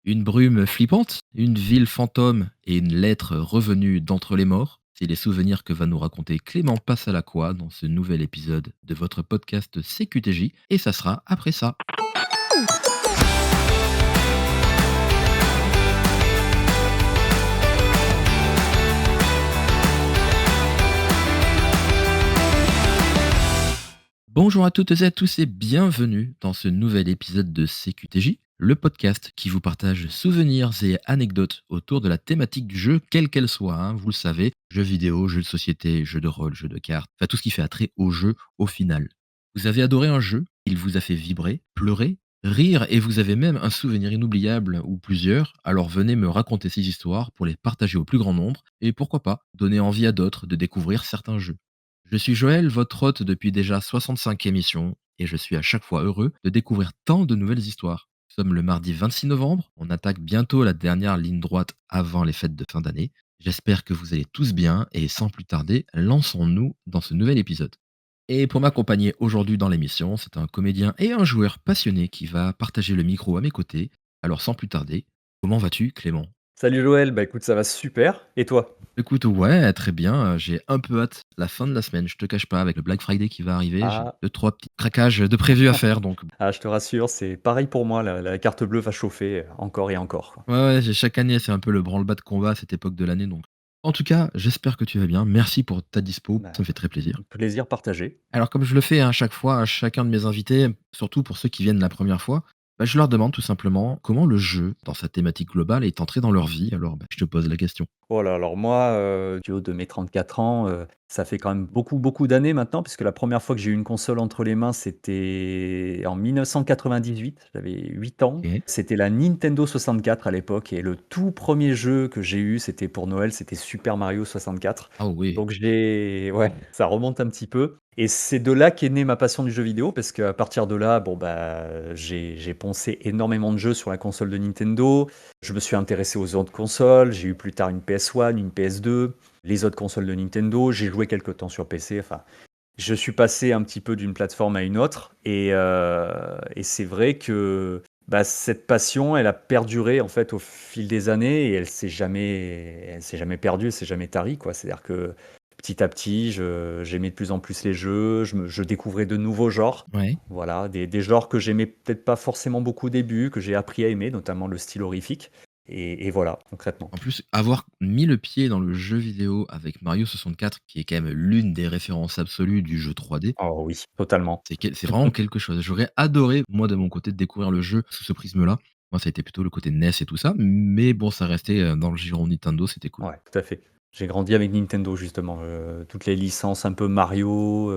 Une brume flippante, une ville fantôme et une lettre revenue d'entre les morts. C'est les souvenirs que va nous raconter Clément Passalacqua dans ce nouvel épisode de votre podcast CQTJ. Et ça sera après ça. Bonjour à toutes et à tous et bienvenue dans ce nouvel épisode de CQTJ, le podcast qui vous partage souvenirs et anecdotes autour de la thématique du jeu, quelle qu'elle soit, hein, vous le savez, jeux vidéo, jeux de société, jeux de rôle, jeux de cartes, enfin tout ce qui fait attrait au jeu au final. Vous avez adoré un jeu, il vous a fait vibrer, pleurer, rire et vous avez même un souvenir inoubliable ou plusieurs, alors venez me raconter ces histoires pour les partager au plus grand nombre et pourquoi pas donner envie à d'autres de découvrir certains jeux. Je suis Joël, votre hôte depuis déjà 65 émissions, et je suis à chaque fois heureux de découvrir tant de nouvelles histoires. Nous sommes le mardi 26 novembre, on attaque bientôt la dernière ligne droite avant les fêtes de fin d'année. J'espère que vous allez tous bien, et sans plus tarder, lançons-nous dans ce nouvel épisode. Et pour m'accompagner aujourd'hui dans l'émission, c'est un comédien et un joueur passionné qui va partager le micro à mes côtés. Alors sans plus tarder, comment vas-tu Clément? Salut Joël, bah écoute, ça va super. Et toi? Écoute, ouais, très bien. J'ai un peu hâte la fin de la semaine. Je te cache pas, avec le Black Friday qui va arriver, j'ai Ah, 2-3 petits craquages de prévus à faire. Donc, je te rassure, c'est pareil pour moi, la carte bleue va chauffer encore et encore, quoi. ouais, ouais, chaque année, c'est un peu le branle-bas de combat à cette époque de l'année. Donc, en tout cas, j'espère que tu vas bien. Merci pour ta dispo. Bah, Ça me fait très plaisir. plaisir partagé. Alors, comme je le fais à chaque fois, à chacun de mes invités, surtout pour ceux qui viennent la première fois, bah, je leur demande tout simplement comment le jeu, dans sa thématique globale, est entré dans leur vie. Alors, bah, je te pose la question. Voilà, alors moi, du haut de mes 34 ans, ça fait quand même beaucoup, beaucoup d'années maintenant, puisque la première fois que j'ai eu une console entre les mains, c'était en 1998, j'avais 8 ans. Ok. C'était la Nintendo 64 à l'époque et le tout premier jeu que j'ai eu, c'était pour Noël, c'était Super Mario 64. Ah oui. Donc j'ai ouais, ça remonte un petit peu et c'est de là qu'est née ma passion du jeu vidéo parce qu'à partir de là, bon, bah, j'ai poncé énormément de jeux sur la console de Nintendo. Je me suis intéressé aux autres consoles, j'ai eu plus tard une PS1, une PS2, les autres consoles de Nintendo, j'ai joué quelque temps sur PC, enfin, je suis passé un petit peu d'une plateforme à une autre et c'est vrai que, bah, cette passion, elle a perduré en fait au fil des années et elle s'est jamais perdue, elle s'est jamais tarie, quoi. C'est-à-dire que petit à petit, j'aimais de plus en plus les jeux, je découvrais de nouveaux genres. Ouais. Voilà, des genres que j'aimais peut-être pas forcément beaucoup au début, que j'ai appris à aimer, notamment le style horrifique et voilà, concrètement. En plus, avoir mis le pied dans le jeu vidéo avec Mario 64, qui est quand même l'une des références absolues du jeu 3D, Oh oui, totalement. c'est vraiment quelque chose. J'aurais adoré, moi, de mon côté, de découvrir le jeu sous ce prisme-là. Moi, ça a été plutôt le côté NES et tout ça, mais bon, ça restait, dans le giron Nintendo, c'était cool. Ouais, tout à fait. J'ai grandi avec Nintendo justement, toutes les licences un peu Mario,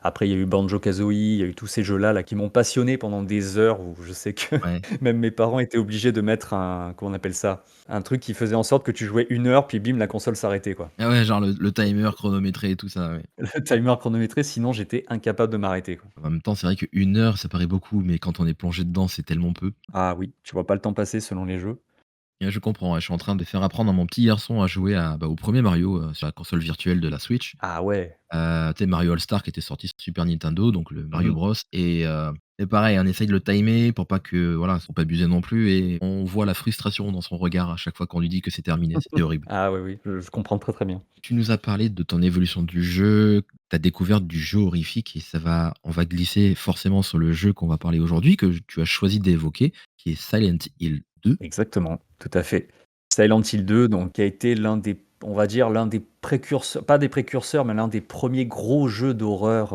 après il y a eu Banjo-Kazooie, il y a eu tous ces jeux-là là qui m'ont passionné pendant des heures où je sais que Ouais. même mes parents étaient obligés de mettre un comment on appelle ça? Un truc qui faisait en sorte que tu jouais 1 heure puis bim la console s'arrêtait quoi. Ah ouais, genre le timer chronométré et tout ça, ouais. Le timer chronométré sinon j'étais incapable de m'arrêter quoi. En même temps, c'est vrai qu'1 heure, ça paraît beaucoup, mais quand on est plongé dedans, c'est tellement peu. Ah oui, tu vois pas le temps passer selon les jeux. Et je comprends, ouais, je suis en train de faire apprendre à mon petit garçon à jouer à, bah, au premier Mario, sur la console virtuelle de la Switch. Ah ouais. Tu sais, Mario All-Star qui était sorti sur Super Nintendo, donc le Mario Mmh. Bros et pareil, on essaye de le timer pour pas que voilà, faut pas abuser non plus et on voit la frustration dans son regard à chaque fois qu'on lui dit que c'est terminé, c'était horrible. Ah oui, oui, je comprends très, très bien. Tu nous as parlé de ton évolution du jeu, ta découverte du jeu horrifique et on va glisser forcément sur le jeu qu'on va parler aujourd'hui, que tu as choisi d'évoquer, qui est Silent Hill 2. Exactement, tout à fait. Silent Hill 2 donc qui a été l'un des on va dire l'un des précurseurs pas des précurseurs, mais l'un des premiers gros jeux d'horreur,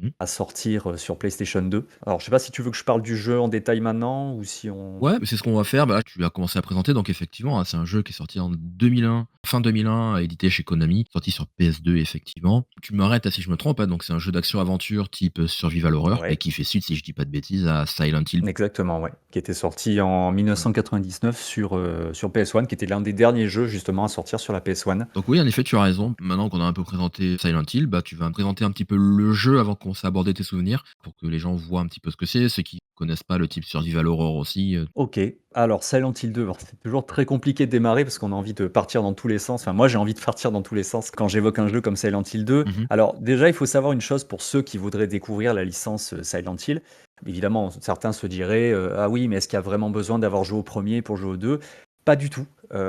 Mmh. à sortir, sur PlayStation 2. Alors je sais pas si tu veux que je parle du jeu en détail maintenant ou si on Ouais, c'est ce qu'on va faire. Bah, là, tu as commencé à présenter, donc effectivement, hein, c'est un jeu qui est sorti en 2001, fin 2001, édité chez Konami, sorti sur PS2 effectivement. Tu m'arrêtes hein, si je me trompe, hein, donc c'est un jeu d'action-aventure type survival horror, et ouais, qui fait suite, si je dis pas de bêtises, à Silent Hill. exactement, ouais, qui était sorti en Ouais. 1999 sur PS1, qui était l'un des derniers jeux justement à sortir sur la PS1. Donc oui, en effet, tu as raison. Maintenant qu'on a un peu présenté Silent Hill, bah, tu vas me présenter un petit peu le jeu avant qu'on s'est aborder tes souvenirs, pour que les gens voient un petit peu ce que c'est, ceux qui connaissent pas le type survival horror aussi, OK. Alors Silent Hill 2, bon, c'est toujours très compliqué de démarrer parce qu'on a envie de partir dans tous les sens. Enfin, moi, j'ai envie de partir dans tous les sens quand j'évoque un jeu comme Silent Hill 2. mmh Alors déjà, il faut savoir une chose pour ceux qui voudraient découvrir la licence, Silent Hill. Évidemment, certains se diraient, «Ah oui, mais est-ce qu'il y a vraiment besoin d'avoir joué au premier pour jouer au 2?» Pas du tout.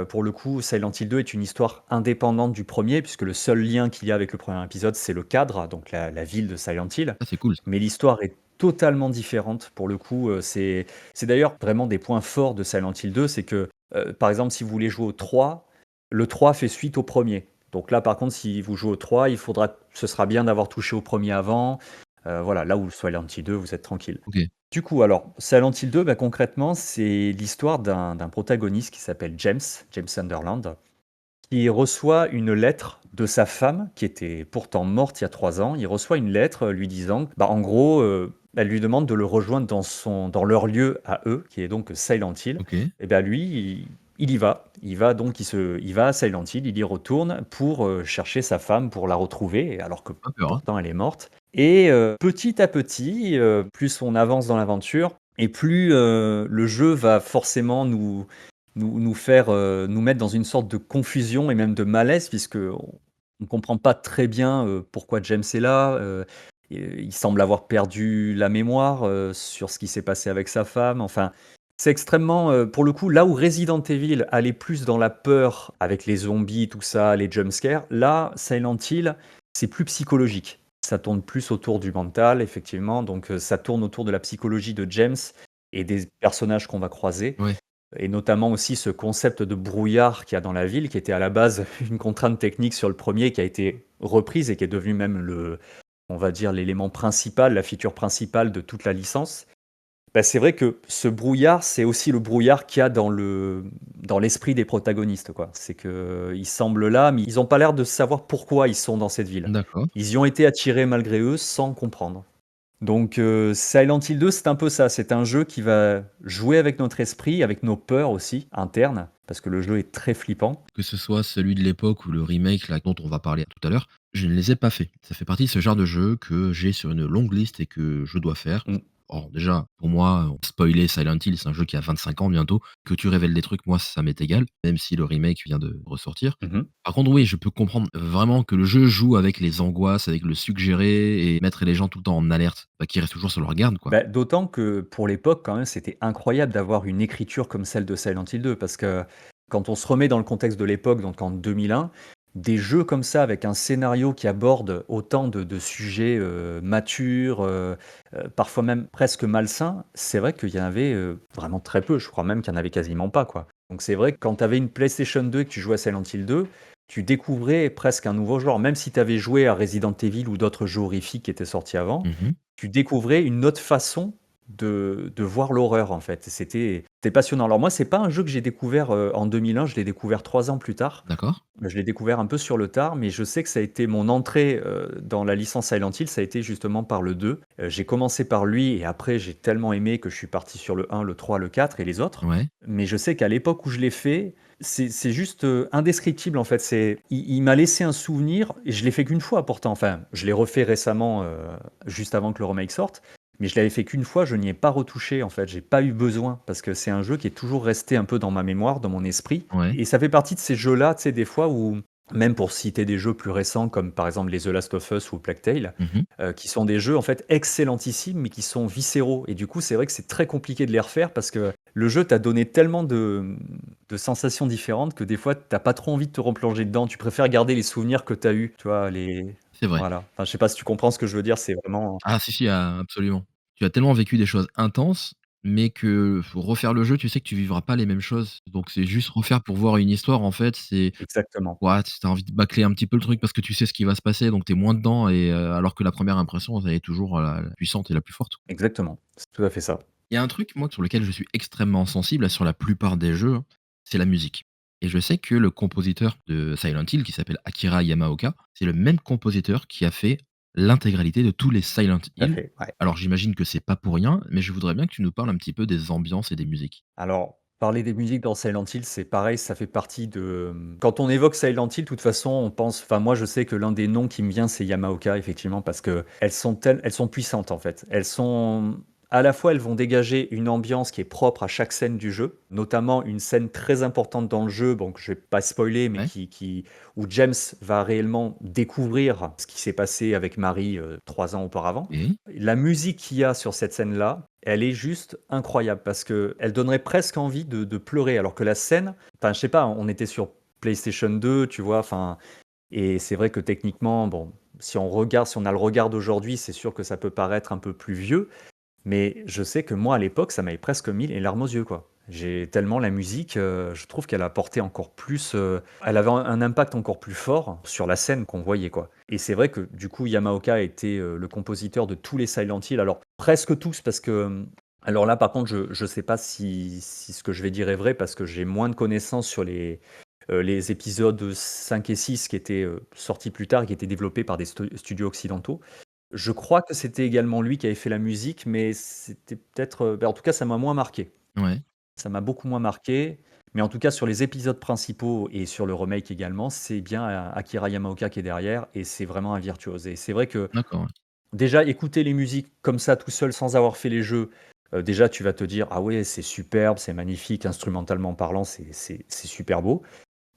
Pour le coup, Silent Hill 2 est une histoire indépendante du premier, puisque le seul lien qu'il y a avec le premier épisode, c'est le cadre, donc la ville de Silent Hill. Ah, c'est cool ça. Mais l'histoire est totalement différente pour le coup, c'est d'ailleurs vraiment des points forts de Silent Hill 2, c'est que, par exemple, si vous voulez jouer au 3, le 3 fait suite au premier. Donc là, par contre, si vous jouez au 3, ce sera bien d'avoir touché au premier avant, voilà, là où Silent Hill 2, vous êtes tranquille. OK. Du coup, alors, Silent Hill 2, bah, concrètement, c'est l'histoire d'un protagoniste qui s'appelle James Sunderland, qui reçoit une lettre de sa femme, qui était pourtant morte il y a 3 ans. Il reçoit une lettre, lui disant, bah, en gros, elle lui demande de le rejoindre dans leur lieu à eux, qui est donc Silent Hill. OK. Et bah, lui, il y va. Il va à Silent Hill, il y retourne pour, chercher sa femme, pour la retrouver, alors que Pas peur, hein. pourtant elle est morte. Et petit à petit, plus on avance dans l'aventure et plus, le jeu va forcément nous faire, nous mettre dans une sorte de confusion et même de malaise puisqu'on ne comprend pas très bien, pourquoi James est là, et il semble avoir perdu la mémoire, sur ce qui s'est passé avec sa femme. Enfin, c'est extrêmement, pour le coup, là où Resident Evil allait plus dans la peur avec les zombies, tout ça, les jumpscares, là, Silent Hill, c'est plus psychologique. Ça tourne plus autour du mental, effectivement, donc ça tourne autour de la psychologie de James et des personnages qu'on va croiser. Ouais. Et notamment aussi ce concept de brouillard qu'il y a dans la ville, qui était à la base une contrainte technique sur le premier, qui a été reprise et qui est devenu même on va dire, l'élément principal, la feature principale de toute la licence. Bah, c'est vrai que ce brouillard, c'est aussi le brouillard qu'il y a dans l'esprit des protagonistes, quoi. C'est qu'ils semblent là, mais ils n'ont pas l'air de savoir pourquoi ils sont dans cette ville. D'accord. Ils y ont été attirés malgré eux sans comprendre. Donc Silent Hill 2, c'est un peu ça. C'est un jeu qui va jouer avec notre esprit, avec nos peurs aussi internes, parce que le jeu est très flippant. Que ce soit celui de l'époque ou le remake là, dont on va parler tout à l'heure, je ne les ai pas faits. Ça fait partie de ce genre de jeu que j'ai sur une longue liste et que je dois faire. Mmh. Or déjà, pour moi, spoiler Silent Hill, c'est un jeu qui a 25 ans bientôt. Que tu révèles des trucs, moi, ça m'est égal, même si le remake vient de ressortir. Mmh. Par contre, oui, je peux comprendre vraiment que le jeu joue avec les angoisses, avec le suggéré et mettre les gens tout le temps en alerte, bah, qu'ils restent toujours sur leur garde, quoi. Bah, d'autant que pour l'époque, quand même, c'était incroyable d'avoir une écriture comme celle de Silent Hill 2, parce que quand on se remet dans le contexte de l'époque, donc en 2001, des jeux comme ça, avec un scénario qui aborde autant de sujets matures, parfois même presque malsains, c'est vrai qu'il y en avait vraiment très peu. Je crois même qu'il n'y en avait quasiment pas, quoi. Donc c'est vrai que quand tu avais une PlayStation 2 et que tu jouais à Silent Hill 2, tu découvrais presque un nouveau genre. Même si tu avais joué à Resident Evil ou d'autres jeux horrifiques qui étaient sortis avant, Mmh. tu découvrais une autre façon de voir l'horreur, en fait. C'était passionnant. Alors moi, c'est pas un jeu que j'ai découvert, en 2001, je l'ai découvert 3 ans plus tard. D'accord. Je l'ai découvert un peu sur le tard, mais je sais que ça a été mon entrée, dans la licence Silent Hill, ça a été justement par le 2. J'ai commencé par lui et après j'ai tellement aimé que je suis parti sur le 1, le 3, le 4 et les autres. Ouais. Mais je sais qu'à l'époque où je l'ai fait, c'est juste, indescriptible, en fait. Il m'a laissé un souvenir et je l'ai fait qu'une fois pourtant. Enfin, je l'ai refait récemment, juste avant que le remake sorte, mais je l'avais fait qu'une fois, je n'y ai pas retouché, en fait. J'ai pas eu besoin parce que c'est un jeu qui est toujours resté un peu dans ma mémoire, dans mon esprit Ouais. et ça fait partie de ces jeux-là, tu sais, des fois où même pour citer des jeux plus récents comme par exemple les The Last of Us ou Plague Tale, Mmh. qui sont des jeux en fait excellentissimes, mais qui sont viscéraux et du coup, c'est vrai que c'est très compliqué de les refaire parce que le jeu t'a donné tellement de sensations différentes que des fois, t'as pas trop envie de te replonger dedans. Tu préfères garder les souvenirs que tu as eus, tu vois? C'est vrai. Voilà. Enfin, je sais pas si tu comprends ce que je veux dire, c'est vraiment Ah si, si, absolument. Tu as tellement vécu des choses intenses, mais que faut refaire le jeu, tu sais que tu vivras pas les mêmes choses. Donc c'est juste refaire pour voir une histoire, en fait, c'est exactement. ouais, tu as envie de bâcler un petit peu le truc parce que tu sais ce qui va se passer, donc tu es moins dedans et alors que la première impression, elle est toujours la puissante et la plus forte. Exactement. C'est tout à fait ça. Il y a un truc, moi, sur lequel je suis extrêmement sensible, sur la plupart des jeux, hein, c'est la musique. Et je sais que le compositeur de Silent Hill, qui s'appelle Akira Yamaoka, c'est le même compositeur qui a fait l'intégralité de tous les Silent Tout à Hill. fait, ouais. Alors j'imagine que c'est pas pour rien, mais je voudrais bien que tu nous parles un petit peu des ambiances et des musiques. Alors, Parler des musiques dans Silent Hill, c'est pareil, ça fait partie de, quand on évoque Silent Hill, de toute façon, on pense, enfin, moi, je sais que l'un des noms qui me vient, c'est Yamaoka, effectivement, parce qu'elles sont puissantes, en fait. Elles sont à la fois, elles vont dégager une ambiance qui est propre à chaque scène du jeu, notamment une scène très importante dans le jeu, bon, que je vais pas spoiler, mais Ouais. où James va réellement découvrir ce qui s'est passé avec Marie, 3 ans auparavant. Et La musique qu'il y a sur cette scène-là, elle est juste incroyable parce qu'elle donnerait presque envie de pleurer alors que la scène, enfin, je sais pas, on était sur PlayStation 2, tu vois? Enfin, et c'est vrai que techniquement, bon, si on a le regard d'aujourd'hui, c'est sûr que ça peut paraître un peu plus vieux, mais je sais que moi, à l'époque, ça m'avait presque mis les larmes aux yeux, quoi. J'ai tellement la musique, je trouve qu'elle apportait encore plus, elle avait un impact encore plus fort sur la scène qu'on voyait, quoi. Et c'est vrai que, du coup, Yamaoka était, le compositeur de tous les Silent Hill. Alors, presque tous, parce que, alors là, par contre, je sais pas si ce que je vais dire est vrai, parce que j'ai moins de connaissances sur les épisodes 5 et 6 qui étaient, sortis plus tard et qui étaient développés par des studios occidentaux. Je crois que c'était également lui qui avait fait la musique, mais c'était peut-être, bah, en tout cas, ça m'a moins marqué. ouais, Ça m'a beaucoup moins marqué, mais en tout cas, sur les épisodes principaux et sur le remake également, c'est bien, Akira Yamaoka qui est derrière et c'est vraiment un virtuose et c'est vrai que, d'accord, ouais. déjà, écouter les musiques comme ça, tout seul, sans avoir fait les jeux, déjà, tu vas te dire: «Ah ouais, c'est superbe, c'est magnifique, instrumentalement parlant, c'est super beau».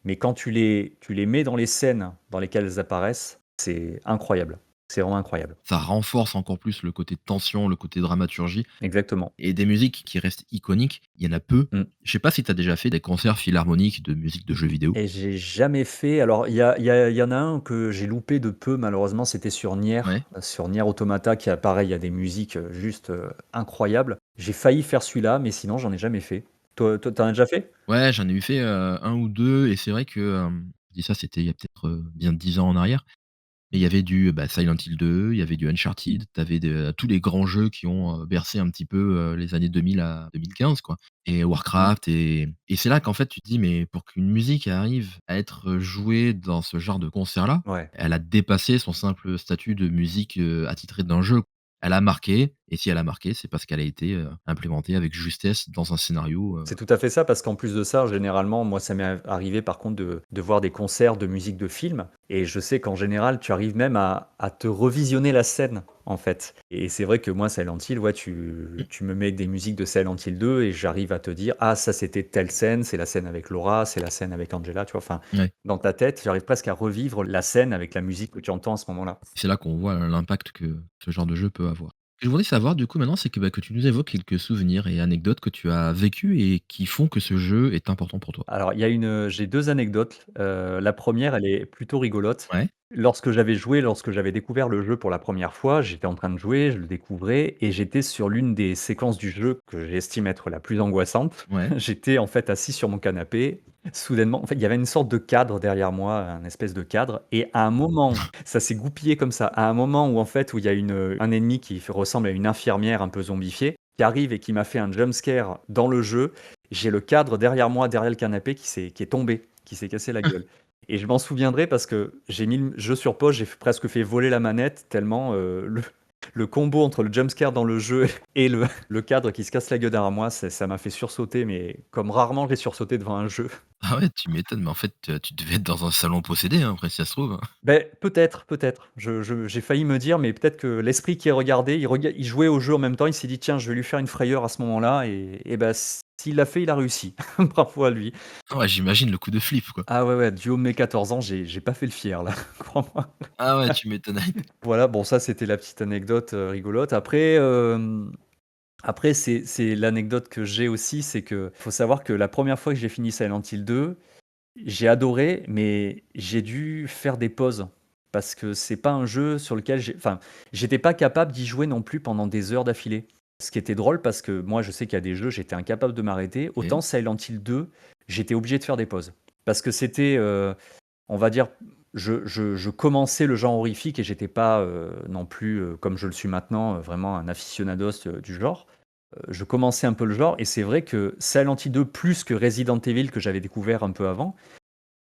Mais quand tu les mets dans les scènes dans lesquelles elles apparaissent, c'est incroyable. C'est vraiment incroyable. Ça renforce encore plus le côté tension, le côté dramaturgie Exactement. et des musiques qui restent iconiques, il y en a peu. Mmh. Je sais pas si tu as déjà fait des concerts philharmoniques de musique de jeux vidéo? Et j'ai jamais fait, alors il y en a un que j'ai loupé de peu malheureusement, c'était Ouais. Sur Nier Automata qui a pareil, il y a des musiques, juste, incroyables. J'ai failli faire celui-là, mais sinon j'en ai jamais fait. Toi, tu as déjà fait? Ouais, j'en ai eu fait, 1 ou 2 et c'est vrai que, je dis ça, c'était il y a peut-être, bien 10 ans en arrière. Et il y avait du, bah, Silent Hill 2, il y avait du Uncharted, tu avais tous les grands jeux qui ont, bercé un petit peu, les années 2000 à 2015 quoi et Mmh. Warcraft et c'est là qu'en fait tu te dis: «Mais pour qu'une musique arrive à être, jouée dans ce genre de concert-là, Ouais. elle a dépassé son simple statut de musique, attitrée d'un jeu». Elle a marqué et si elle a marqué, c'est parce qu'elle a été, implémentée avec justesse dans un scénario, C'est tout à fait ça, parce qu'en plus de ça, généralement, moi, ça m'est arrivé par contre de voir des concerts de musique de film, et je sais qu'en général, tu arrives même à te revisionner la scène, en fait. Et c'est vrai que moi, Silent Hill, ouais, tu me mets des musiques de Silent Hill 2 et j'arrive à te dire, ah, ça c'était telle scène, c'est la scène avec Laura, c'est la scène avec Angela, tu vois. Enfin, ouais. dans ta tête, j'arrive presque à revivre la scène avec la musique que tu entends à ce moment-là. C'est là qu'on voit l'impact que ce genre de jeu peut avoir. Ce que je voudrais savoir du coup maintenant, c'est que, bah, que tu nous évoques quelques souvenirs et anecdotes que tu as vécues et qui font que ce jeu est important pour toi. Alors, j'ai 2 anecdotes. La première, elle est plutôt rigolote. Ouais, Lorsque j'avais découvert le jeu pour la première fois, j'étais en train de jouer, je le découvrais et j'étais sur l'une des séquences du jeu que j'estime être la plus angoissante. ouais, J'étais en fait assis sur mon canapé. Soudainement, en fait, il y avait une sorte de cadre derrière moi, un espèce de cadre, et à un moment, ça s'est goupillé comme ça. À un moment où en fait, où il y a un ennemi qui ressemble à une infirmière un peu zombifiée, qui arrive et qui m'a fait un jump scare dans le jeu. J'ai le cadre derrière moi, derrière le canapé qui est tombé, qui s'est cassé la gueule. Et je m'en souviendrai parce que j'ai mis le jeu sur pause, presque fait voler la manette tellement, le combo entre le jump scare dans le jeu et le cadre qui se casse la gueule derrière moi, ça m'a fait sursauter, mais comme rarement j'ai sursauté devant un jeu. ah ouais, tu m'étonnes, mais en fait, tu devais être dans un salon possédé, hein, après si ça se trouve, hein. Ben peut-être, peut-être. J'ai failli me dire, mais peut-être que l'esprit qui est regardé, il jouait au jeu en même temps, il s'est dit: «Tiens, je vais lui faire une frayeur à ce moment-là», et bah, s'il l'a fait, il a réussi. Bravo à lui. Ah ouais, j'imagine le coup de flip, quoi. Ah ouais, ouais, du haut de mes 14 ans, j'ai pas fait le fier là, crois-moi. Ah ouais, tu m'étonnes. Voilà, bon, ça c'était la petite anecdote, rigolote. Après c'est l'anecdote que j'ai aussi, c'est que faut savoir que la première fois que j'ai fini Silent Hill 2, j'ai adoré, mais j'ai dû faire des pauses. Parce que c'est pas un jeu sur lequel j'étais pas capable d'y jouer non plus pendant des heures d'affilée. Ce qui était drôle parce que moi je sais qu'il y a des jeux, j'étais incapable de m'arrêter. OK. Autant Silent Hill 2, j'étais obligé de faire des pauses. Parce que c'était, on va dire, je commençais le genre horrifique et j'étais pas, non plus, comme je le suis maintenant, vraiment un aficionados, du genre. Je commençais un peu le genre et c'est vrai que Silent Hill 2 plus que Resident Evil que j'avais découvert un peu avant,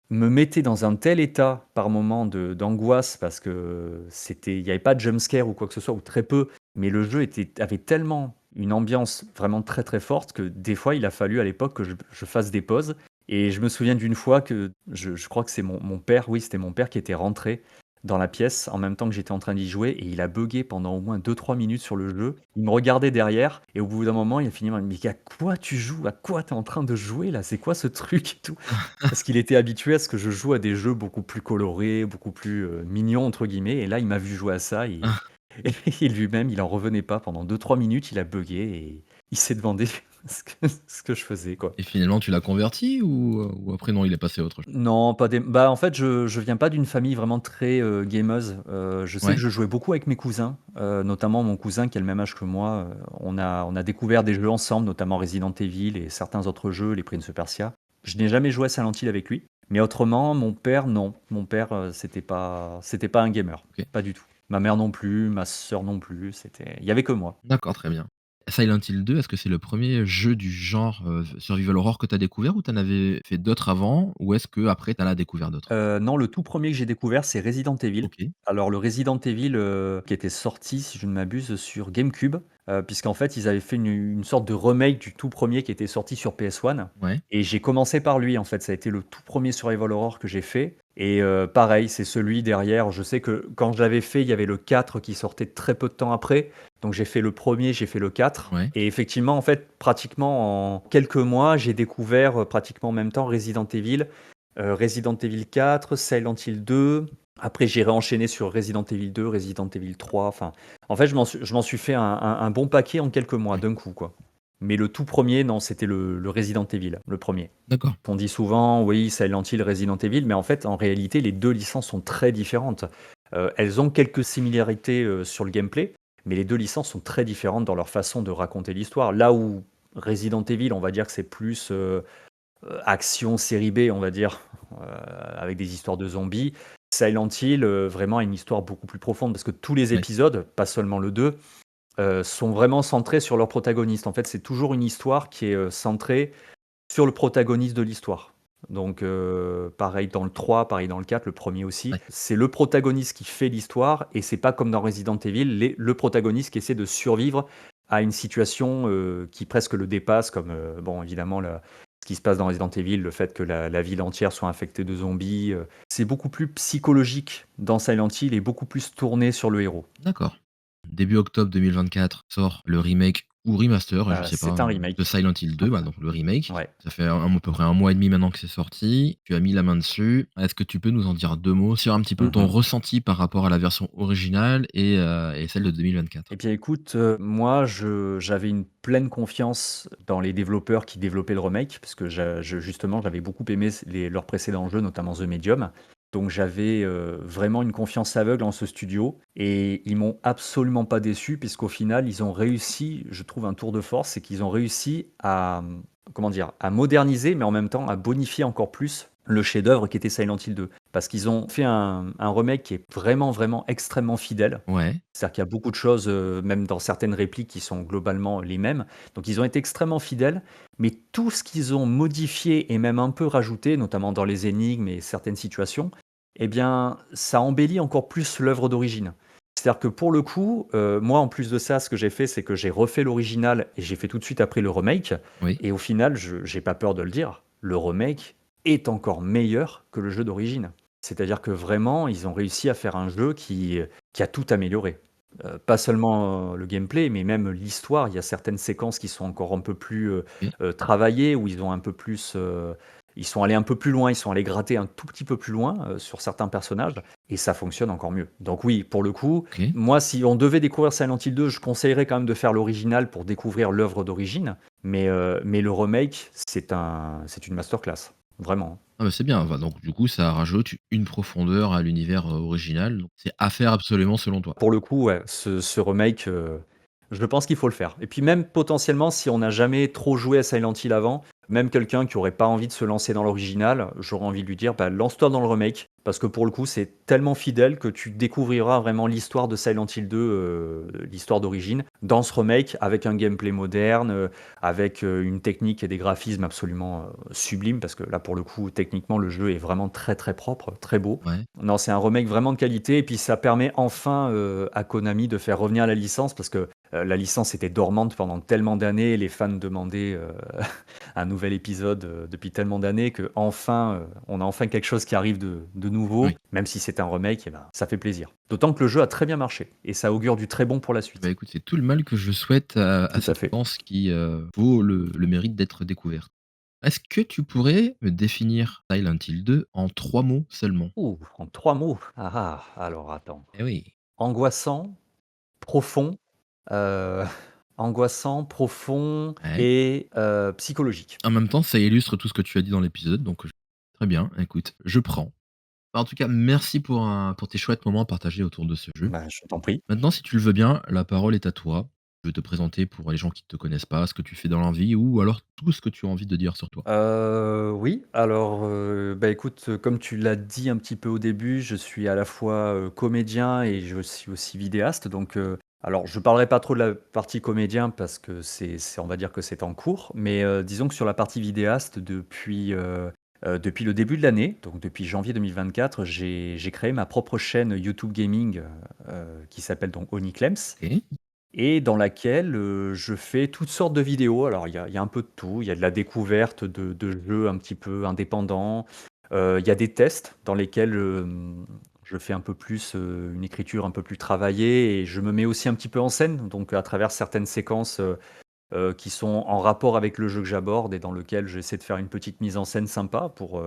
me mettait dans un tel état par moment d'angoisse parce que il y avait pas de jump scare ou quoi que ce soit, ou très peu, mais le jeu avait tellement une ambiance vraiment très, très forte que des fois, il a fallu à l'époque que je fasse des pauses et je me souviens d'une fois que je crois que c'est mon père, oui, c'était mon père qui était rentré dans la pièce en même temps que j'étais en train d'y jouer et il a buggé pendant au moins 2-3 minutes sur le jeu. Il me regardait derrière et au bout d'un moment, il a fini par me dire: «Mais à quoi tu joues? À quoi tu es en train de jouer là? C'est quoi ce truc et tout?» Parce qu'il était habitué à ce que je joue à des jeux beaucoup plus colorés, beaucoup plus, «mignons» entre guillemets et là, il m'a vu jouer à ça et et lui-même, il en revenait pas. Pendant 2-3 minutes, il a buggé et il s'est demandé ce que je faisais, quoi. Et finalement, tu l'as converti ou après non, il est passé à autre chose? Non, pas des bah, en fait, je viens pas d'une famille vraiment très, gameuse. Je sais que Ouais, je jouais beaucoup avec mes cousins, notamment mon cousin qui a le même âge que moi, on a découvert des jeux ensemble, notamment Resident Evil et certains autres jeux, les Prince of Persia. Je n'ai jamais joué à Silent Hill avec lui, mais autrement, mon père, non. Mon père, c'était pas un gamer, OK. pas du tout. Ma mère non plus, ma sœur non plus, il y avait que moi. D'accord, très bien. Silent Hill 2, est-ce que c'est le premier jeu du genre, survival horror que tu as découvert ou tu en avais fait d'autres avant? Ou est-ce qu'après tu en as découvert d'autres? Non, le tout premier que j'ai découvert, c'est Resident Evil. OK, Alors le Resident Evil, qui était sorti, si je ne m'abuse, sur GameCube, puisqu'en fait, ils avaient fait une sorte de remake du tout premier qui était sorti sur PS1 ouais, et j'ai commencé par lui, en fait. Ça a été le tout premier survival horror que j'ai fait et pareil, c'est celui derrière je sais que quand je l'avais fait, il y avait le 4 qui sortait très peu de temps après, donc j'ai fait le premier, j'ai fait le 4 ouais, et effectivement, en fait, pratiquement en quelques mois, j'ai découvert, pratiquement en même temps Resident Evil. Resident Evil 4, Silent Hill 2. Après, j'ai réenchaîné sur Resident Evil 2, Resident Evil 3. Enfin, en fait, je m'en suis fait un bon paquet en quelques mois, ouais. d'un coup, quoi. Mais le tout premier, non, c'était le Resident Evil, le premier. D'accord, On dit souvent, oui, Silent Hill, Resident Evil, mais en fait, en réalité, les 2 licences sont très différentes. Elles ont quelques similarités, sur le gameplay, mais les 2 licences sont très différentes dans leur façon de raconter l'histoire. Là où Resident Evil, on va dire que c'est plus, action série B, on va dire, avec des histoires de zombies. Silent Hill, vraiment a une histoire beaucoup plus profonde parce que tous les ouais, épisodes, pas seulement le 2, sont vraiment centrés sur leur protagoniste. En fait, c'est toujours une histoire qui est, centrée sur le protagoniste de l'histoire. Donc, pareil dans le 3, pareil dans le 4, le premier aussi. ouais. C'est le protagoniste qui fait l'histoire et c'est pas comme dans Resident Evil, le protagoniste qui essaie de survivre à une situation, qui presque le dépasse comme, bon évidemment ce qui se passe dans Resident Evil, le fait que la ville entière soit infectée de zombies, c'est beaucoup plus psychologique dans Silent Hill et beaucoup plus tourné sur le héros. D'accord. Début octobre 2024 sort le remake ou remaster, je sais pas, C'est un de remake. Silent Hill 2, bah, donc le remake. Ouais. Ça fait à peu près un mois et demi maintenant que c'est sorti. Tu as mis la main dessus. Est-ce que tu peux nous en dire 2 mots sur un petit peu ton Mmh. ressenti par rapport à la version originale et celle de 2024? Eh bien écoute, moi j'avais une pleine confiance dans les développeurs qui développaient le remake, parce que justement j'avais beaucoup aimé leurs précédents jeux, notamment The Medium. Donc j'avais, vraiment une confiance aveugle en ce studio et ils m'ont absolument pas déçu puisqu'au final ils ont réussi, je trouve un tour de force, c'est qu'ils ont réussi à, comment dire? À moderniser, mais en même temps à bonifier encore plus le chef-d'œuvre qui était Silent Hill 2. Parce qu'ils ont fait un remake qui est vraiment, vraiment extrêmement fidèle. Ouais, C'est-à-dire qu'il y a beaucoup de choses, même dans certaines répliques qui sont globalement les mêmes. Donc ils ont été extrêmement fidèles, mais tout ce qu'ils ont modifié et même un peu rajouté, notamment dans les énigmes et certaines situations, eh bien, ça embellit encore plus l'œuvre d'origine. C'est-à-dire que pour le coup, moi en plus de ça, ce que j'ai fait, c'est que j'ai refait l'original et j'ai fait tout de suite après le remake oui, et au final, je j'ai pas peur de le dire, le remake est encore meilleur que le jeu d'origine. C'est-à-dire que vraiment, ils ont réussi à faire un jeu qui a tout amélioré. Pas seulement, le gameplay, mais même l'histoire. Il y a certaines séquences qui sont encore un peu plus, OK, travaillées, où ils ont un peu plus, ils sont allés un peu plus loin, ils sont allés gratter un tout petit peu plus loin, sur certains personnages et ça fonctionne encore mieux. Donc oui, pour le coup, OK. moi, si on devait découvrir Silent Hill 2, je conseillerais quand même de faire l'original pour découvrir l'œuvre d'origine, mais le remake, c'est une masterclass, vraiment. Ah bah, c'est bien, bah, donc du coup, ça rajoute une profondeur à l'univers, original, donc c'est à faire absolument selon toi. Pour le coup, ouais, ce remake, je pense qu'il faut le faire et puis même potentiellement si on n'a jamais trop joué à Silent Hill avant, même quelqu'un qui aurait pas envie de se lancer dans l'original, j'aurais envie de lui dire: «Bah, lance-toi dans le remake» parce que pour le coup, c'est tellement fidèle que tu découvriras vraiment l'histoire de Silent Hill 2, l'histoire d'origine, dans ce remake avec un gameplay moderne, avec, une technique et des graphismes absolument, sublimes parce que là, pour le coup, techniquement, le jeu est vraiment très, très propre, très beau. Ouais, Non, c'est un remake vraiment de qualité et puis ça permet enfin, à Konami de faire revenir la licence parce que, La licence était dormante pendant tellement d'années, les fans demandaient, un nouvel épisode, depuis tellement d'années qu'enfin, on a enfin quelque chose qui arrive de nouveau, Oui. même si c'est un remake et ben, ça fait plaisir. D'autant que le jeu a très bien marché et ça augure du très bon pour la Bah, suite. écoute, c'est tout le mal que je souhaite à Tout à cette fait. licence qui, vaut le mérite d'être découverte. Est-ce que tu pourrais me définir Silent Hill 2 en 3 mots seulement? Ouh, en 3 mots. Ah ah, alors attends. Eh oui. Angoissant, profond, heu, angoissant, profond Ouais. et psychologique. En même temps, ça illustre tout ce que tu as dit dans l'épisode, donc très bien, écoute, je prends. Bah, en tout cas, merci pour tes chouettes moments partagés autour de ce jeu. Bah, je t'en prie. Maintenant, si tu le veux bien, la parole est à toi. Je veux te présenter pour les gens qui ne te connaissent pas, ce que tu fais dans la vie ou alors tout ce que tu as envie de dire sur toi. Oui, alors, bah, écoute, comme tu l'as dit un petit peu au début, je suis à la fois, comédien et je suis aussi vidéaste donc, alors je parlerai pas trop de la partie comédien parce que c'est on va dire que c'est en cours, mais, disons que sur la partie vidéaste depuis le début de l'année, donc depuis janvier 2024, j'ai créé ma propre chaîne YouTube Gaming, qui s'appelle donc Oniclems OK, et dans laquelle, je fais toutes sortes de vidéos. Alors il y a un peu de tout, il y a de la découverte de jeux un petit peu indépendants, il y a des tests dans lesquels, je fais un peu plus, une écriture un peu plus travaillée et je me mets aussi un petit peu en scène, donc à travers certaines séquences, qui sont en rapport avec le jeu que j'aborde et dans lequel j'essaie de faire une petite mise en scène sympa pour,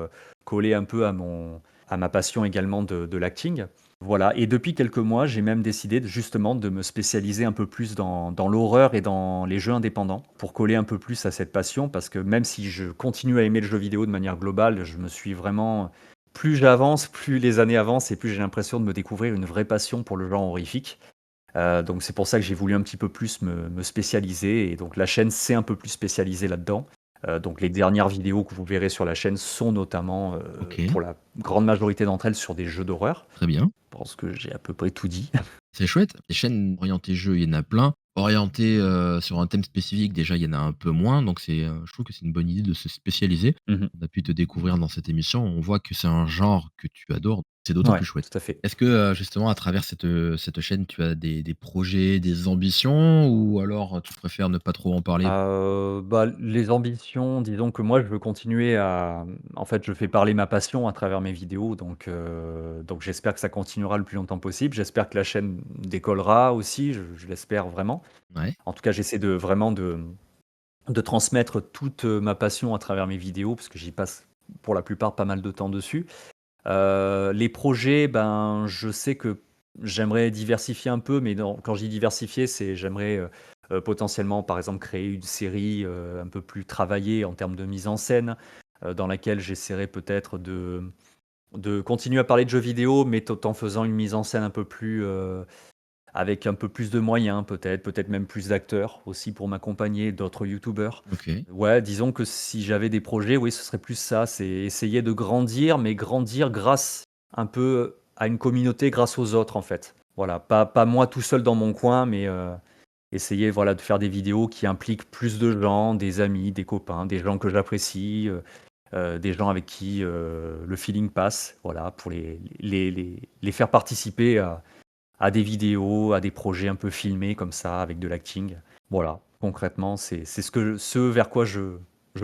coller un peu à ma passion également de l'acting. Voilà et depuis quelques mois, j'ai même décidé justement de me spécialiser un peu plus dans l'horreur et dans les jeux indépendants pour coller un peu plus à cette passion parce que même si je continue à aimer le jeu vidéo de manière globale, je me suis vraiment plus j'avance, plus les années avancent et plus j'ai l'impression de me découvrir une vraie passion pour le genre horrifique. Donc c'est pour ça que j'ai voulu un petit peu plus me spécialiser et donc la chaîne s'est un peu plus spécialisée là-dedans. Donc les dernières vidéos que vous verrez sur la chaîne sont notamment, OK, pour la grande majorité d'entre elles sur des jeux d'horreur. très bien. Je pense que j'ai à peu près tout dit. C'est chouette. Les chaînes orientées jeux, il y en a plein. Orientées, sur un thème spécifique, déjà, il y en a un peu moins, donc je trouve que c'est une bonne idée de se spécialiser. Mmh mh. On a pu te découvrir dans cette émission, on voit que c'est un genre que tu adores, c'est d'autant Ouais, plus chouette. tout à fait. Est-ce que, justement, à travers cette chaîne, tu as des projets, des ambitions ou alors tu préfères ne pas trop en parler? Bah, les ambitions, disons que moi je veux continuer en fait, je fais parler ma passion à travers mes vidéos donc j'espère que ça continuera le plus longtemps possible. J'espère que la chaîne décollera aussi, je l'espère vraiment. Ouais, En tout cas, j'essaie de vraiment de transmettre toute, ma passion à travers mes vidéos, parce que j'y passe pour la plupart pas mal de temps dessus. Les projets, ben, je sais que j'aimerais diversifier un peu, mais quand je dis diversifier, c'est j'aimerais, potentiellement, par exemple, créer une série, un peu plus travaillée en termes de mise en scène, dans laquelle j'essaierai peut-être de continuer à parler de jeux vidéo, mais tout en faisant une mise en scène un peu plus, avec un peu plus de moyens peut-être même plus d'acteurs aussi pour m'accompagner, d'autres youtubeurs. OK. Ouais, disons que si j'avais des projets, oui, ce serait plus ça, c'est essayer de grandir, mais grandir grâce un peu à une communauté, grâce aux autres, en fait. Voilà, pas moi tout seul dans mon coin, mais essayer, voilà, de faire des vidéos qui impliquent plus de gens, des amis, des copains, des gens que j'apprécie, des gens avec qui, le feeling passe, voilà, pour les faire participer à des vidéos, à des projets un peu filmés comme ça avec de l'acting. Voilà, concrètement, c'est ce vers quoi je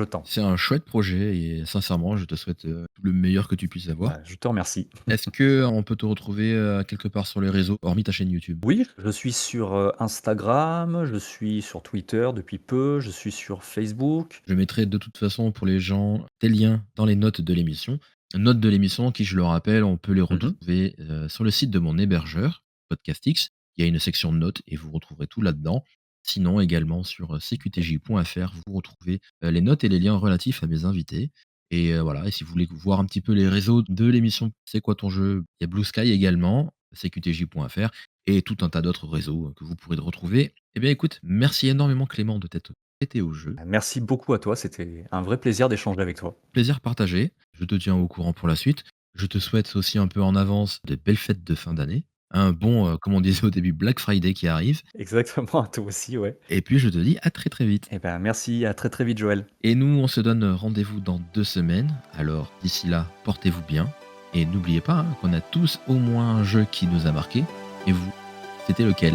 tends. C'est un chouette projet et sincèrement, je te souhaite, tout le meilleur que tu puisses avoir. Bah, je te remercie. Est-ce qu'on peut te retrouver, quelque part sur les réseaux, hormis ta chaîne YouTube? Oui, je suis sur, Instagram, je suis sur Twitter depuis peu, je suis sur Facebook. Je mettrai de toute façon pour les gens tes liens dans les notes de l'émission. Notes de l'émission qui, je le rappelle, on peut les Mmh. retrouver, sur le site de mon hébergeur, Podcastix. Il y a une section de notes et vous retrouverez tout là-dedans. Sinon également sur, cqtj.fr, vous retrouvez, les notes et les liens relatifs à mes invités et voilà et si vous voulez voir un petit peu les réseaux de l'émission «C'est quoi ton jeu?», il y a Blue Sky également, cqtj.fr et tout un tas d'autres réseaux, que vous pourrez retrouver. Eh bien écoute, merci énormément Clément de t'être prêté au jeu. Merci beaucoup à toi, c'était un vrai plaisir d'échanger avec toi. Plaisir partagé. Je te tiens au courant pour la suite. Je te souhaite aussi un peu en avance de belles fêtes de fin d'année. Un bon, comme on disait au début, Black Friday qui arrive. Exactement, à toi aussi, ouais. Et puis je te dis à très très vite. Eh ben, merci, à très, très vite, Joël. Et nous, on se donne rendez-vous dans 2 semaines. Alors d'ici là, portez-vous bien. Et n'oubliez pas hein, qu'on a tous au moins un jeu qui nous a marqué. Et vous, c'était lequel?